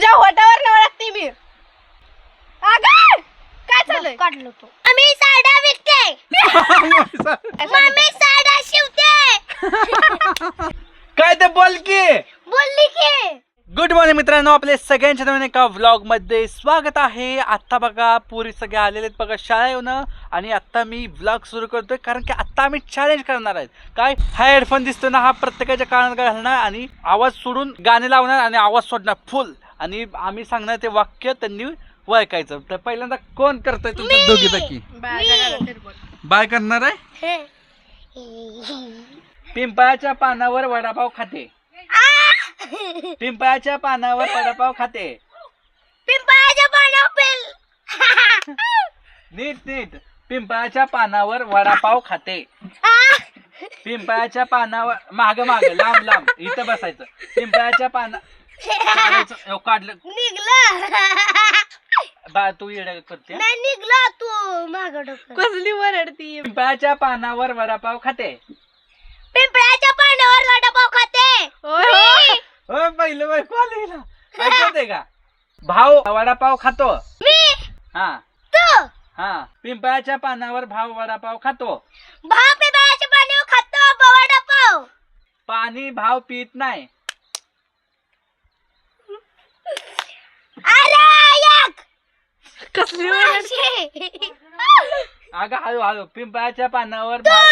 तुझ्या होटावर ओळखते मी. अगं काय चाललंय? काढलो तो. आम्ही साड्या विकते. मम्मी साड्या शिवते. काय ते बोल की. बोलली की. गुड मॉर्निंग मित्रांनो, आपले सगळ्यांच्या नवीन एका व्लॉग मध्ये स्वागत आहे. आता बघा पुरी सगळे आलेले आहेत बघा शाळा येऊन, आणि आता मी व्लॉग सुरू करतोय कारण की आता आम्ही चॅलेंज करणार आहेत. काय हा हेडफोन दिसतो ना, हा प्रत्येकाच्या कानात घालणार आणि आवाज सोडून गाणे लावणार आणि आवाज सोडणार फुल, आणि आम्ही सांगणार ते वाक्य त्यांनी वळखायचं. तर पहिल्यांदा कोण करतोय तुमच्या दोघीपैकी? बाय करणार आहे. पिंपळाच्या पानावर वडापाव खाते. पिंपळाच्या पानावर वडापाव खाते. पिंपळाच्या पानावर नीट नीट. पिंपळाच्या पानावर वडापाव खाते. पिंपळाच्या पानावर माग माग लांब लांब इथं बसायचं. पिंपळाच्या पाना काढलं निघलं. बा तू येडं करते. नाही निघला तू माग डोकं. कसली वरडती. पिंपळाच्या पानावर वडापाव खाते. पिंपळाच्या पानावर वडापाव खाते. हो पहिलं बाई कॉलेजला ऐकते का? भाऊ वडापाव खातो. मी हा तू हा. पिंपळाच्या पानावर भाव वडापाव खातो. भाव पिंपळाच्या पानावर खातो वडापाव. पाणी भाव पित नाही. अरे एक कसली वरडती. अगं हळू हळू. पिंपळाच्या पानावर भाव.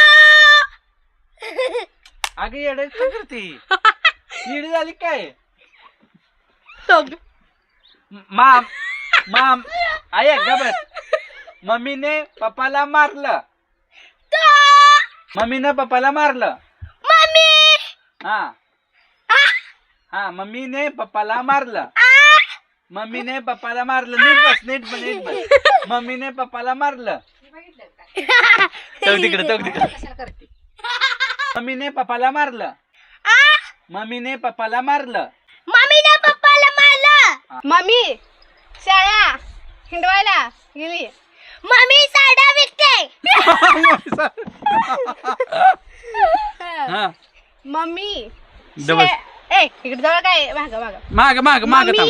अगं येडे काय करते? येडी झाली काय? माम माम ऐक गबस. मम्मीने पप्पाला मारलं. मम्मीने पप्पाला मारलं. मम्मी हा हा. मम्मीने पप्पाला मारलं. मम्मीने पप्पाला मारलं. नीट बस नीट बस नीट बस. मम्मीने पप्पाला मारलं. तिकडे तिकडे. मम्मीने पप्पाला मारलं. मम्मीने पप्पाला मारलं. मम्मीने पप्पाला मारलं. मम्मी शाळा हिंडवायला गेली. मम्मी साड्या विकते. हा. Mummy double. इकडे जवळ काय माग माग. माग माग माग थांब.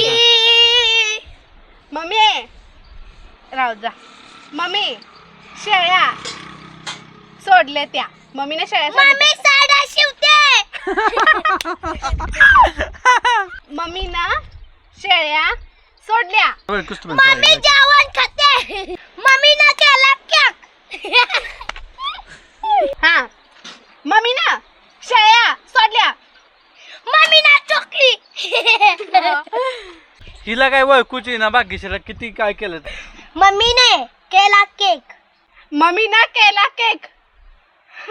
मम्मी राहू जा. मम्मी शेळ्या सोडल्या त्या. मम्मीने शेळ्या मम्मी साड्या शिवते. मम्मी ना शेळ्या सोडल्या. मम्मी जेवण खाते. मम्मी ना केला केक. हा. मम्मी ना शेळ्या सोडल्या. मम्मी ना चोकली. हिला काय वळखूची ना, बाकीच्याला किती काय केलं. मम्मीने केला केक. मम्मी ना केला केक.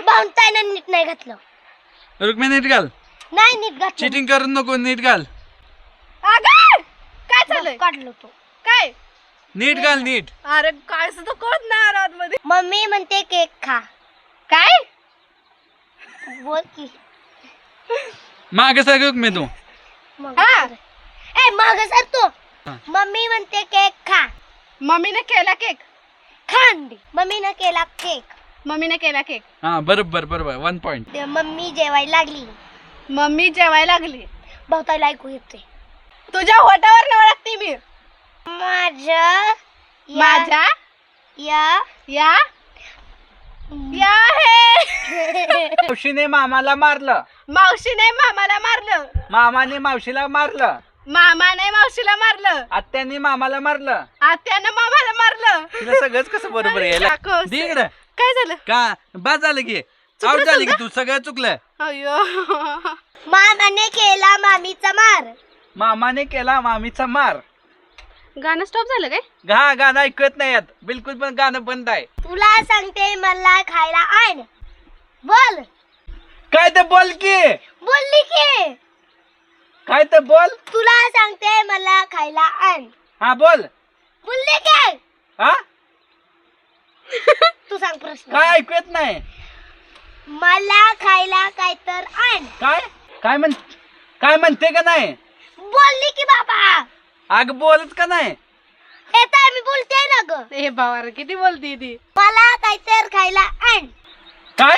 भाऊंतानं नीट नाही घातलं. रुक्मी नीट घाल. नाही नीट घातलं. चिटिंग करू नको. नीट घाल. अगं काय चाललंय? काढलो तो. काय? नीट घाल नीट. अरे काय सुद्धा कळत नाही रात मध्ये. मम्मी म्हणते केक खा. काय बोल की. माग सर रुक्मी तू. मग हा. ए माग सर तू. हा. मम्मी म्हणते केक खा. मम्मीने केला केक. खांडी. मम्मीनं केला केक. मम्मीने केला केक. हा बरोबर बरोबर. 1 पॉइंट. मम्मी जेवायला लागली. मम्मी जेवायला लागली. भाऊताला ऐकू येते. तुझ्या होटावर ओळखते मी. माझ्या या या या हे. मावशीने मामाला मारलं. मावशीने मामाला मारलं. मामाने मावशीला मारलं. मामाने मावशीला मारलं. आत्याने मामाला मारलं. आत्यानं मामाला मारलं. तिला सगळंच कसं बरोबर यायला. दाखव. तिकडं काय झालं? का बाद झालं की आउट झाली की तू. सगळं चुकलं. अयो. मामाने केला मामीचा मार. मामाने केला मामीचा मार. गाणं स्टॉप झालं काय? गाणं ऐकत नाही यात बिलकुल, पण गाणं बंद आहे. तुला सांगते मला खायला आण. बोल. काय ते बोल की. बोलली की. काय ते बोल. तुला सांगते मला खायला आण. हा बोल. बोलली की. हा तू सांग प्रश्न. काय ऐकत नाही. मला खायला काय तर आण. काय काय म्हण काय म्हणते का नाही. बोलली की बाबा. अग बोलत का नाही. हे तर मी बोलते ना ग. हे बाबा किती बोलती ती. मला काय तर खायला आण. काय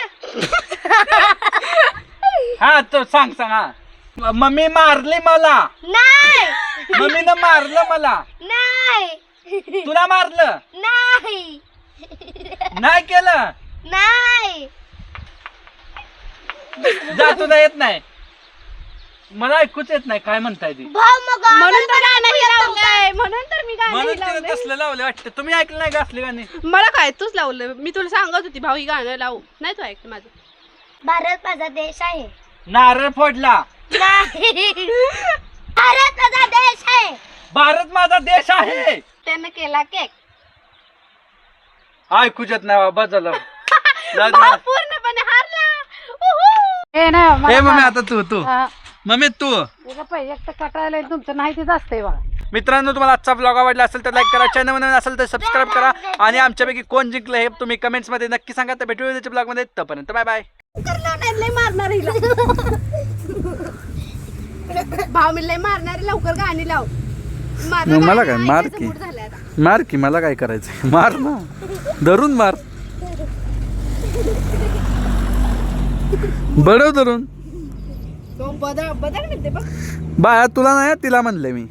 हा तो सांग सांग. हा मम्मी मारली मला. नाही मम्मीनं मारलं मला. नाही तुला मारलं नाही नाही केलं. नाही जा तुला येत नाही. मला ऐकूच येत नाही काय म्हणताय ती. भाऊ मग म्हणून तर गाणं हे लावलंय, म्हणून तर मी गाणं म्हणून हे तिला लावलंय. तसलं लावलं वाटतं. तुम्ही ऐकलं नाही का असली गाणी? मला काय तूच लावलं. मी तुला सांगत होती भाऊ ही गाणं लावू, नाही तू ऐकलं माझं. भारत माझा देश आहे. नारळ फोडला. नाही भारत माझा देश आहे. भारत माझा देश आहे. त्यानं केला केक. ऐकूच येत नाही बाबा. झालं भाऊ पूर्णपणे हारला. ए ना ए मम्मी आता तू मम्मी तू. एक तर कटायला तुमचं नाही तेच असतंय बघा. मित्रांनो तुम्हाला आजचा व्लॉग आवडला असेल तर लाईक करा. चॅनल नवीन असेल तर सबस्क्राईब करा. आणि आमच्यापैकी कोण जिंकलं हे तुम्ही कमेंट्स मध्ये नक्की सांगा. तर भेटूया उद्याच्या ब्लॉग मध्ये. तोपर्यंत बाय बाय. मारणार हिला. भाऊ मी लय मारणारे, लवकर गाणी लाव. माझं मला गाणं काय, मार ऐकायचं की. मूड झालंय आता. मार की मला काय करायचंय. मार ना धरून मार. बडव धरून. तो बदल निघते बघ. बाया तुला नाही तिला म्हणलंय मी.